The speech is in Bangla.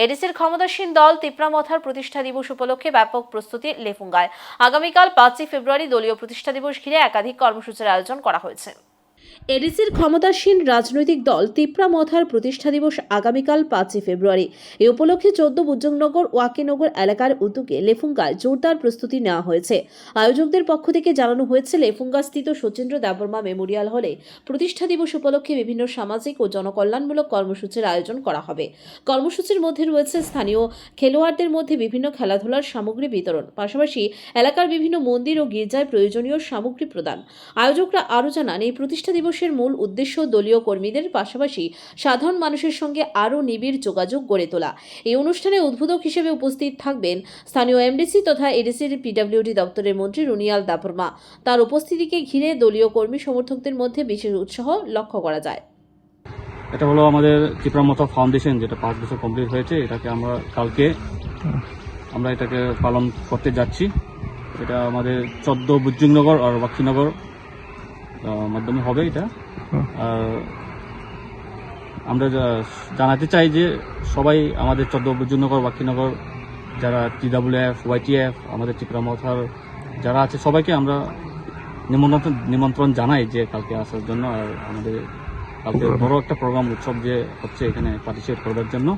এডিসির ক্ষমতাসীন দল তিপ্রামথার প্রতিষ্ঠা দিবস উপলক্ষে ব্যাপক প্রস্তুতি লেফুঙ্গায়। আগামীকাল 5 ফেব্রুয়ারি দলীয় প্রতিষ্ঠা দিবস ঘিরে একাধিক কর্মসূচির আয়োজন করা হয়েছে। এডিসির ক্ষমতাসীন রাজনৈতিক দল তিপ্রামথার প্রতিষ্ঠা দিবস আগামীকাল 5 ফেব্রুয়ারি। এই উপলক্ষে 14 বুজুংনগর ওয়াকিনগর এলাকার উদ্যোগে লেফুঙ্গায় জোরদার প্রস্তুতি নেওয়া হয়েছে। আয়োজকদের পক্ষ থেকে জানানো হয়েছে, লেফুঙ্গাস্থিত শচীন্দ্র দেববর্মা মেমোরিয়াল হলে প্রতিষ্ঠা দিবস উপলক্ষে বিভিন্ন সামাজিক ও জনকল্যাণমূলক কর্মসূচির আয়োজন করা হবে। কর্মসূচির মধ্যে রয়েছে স্থানীয় খেলোয়াড়দের মধ্যে বিভিন্ন খেলাধুলার সামগ্রী বিতরণ, পাশাপাশি এলাকার বিভিন্ন মন্দির ও গির্জায় প্রয়োজনীয় সামগ্রী প্রদান। আয়োজকরা আরও জানান, এই প্রতিষ্ঠা দিবসের মূল উদ্দেশ্য দলীয় কর্মীদের পাশাপাশি সাধারণ মানুষের সঙ্গে আরও নিবিড় যোগাযোগ গড়ে তোলা। এই অনুষ্ঠানে উদ্বোধক হিসেবে উপস্থিত থাকবেন স্থানীয় এমডিসি তথা এডিসির পিডব্লিউডি দপ্তরের মন্ত্রী রুনিয়াল দেববর্মা। তার উপস্থিতিকে ঘিরে দলীয় কর্মী সমর্থকদের মধ্যে বিশেষ উৎসাহ লক্ষ্য করা যায়। এটা হলো আমাদের তিপ্রামথা ফাউন্ডেশন, যেটা 5 বছর কমপ্লিট হয়েছে। এটাকে কালকে আমরা এটাকে পালন করতে যাচ্ছি। এটা আমাদের 14 বুজুংনগর আর ওয়াকিনগর মাধ্যমে হবে এটা। আর আমরা জানাতে চাই যে সবাই আমাদের 14 বুজুংনগর ওয়াকিনগর যারা TWF, YTF, আমাদের তিপ্রামথার যারা আছে সবাইকে আমরা নিমন্ত্রণ জানাই যে কালকে আসার জন্য। আর আমাদের কালকে বড় একটা প্রোগ্রাম উৎসব যে হচ্ছে এখানে পার্টিসিপেট করবার জন্য।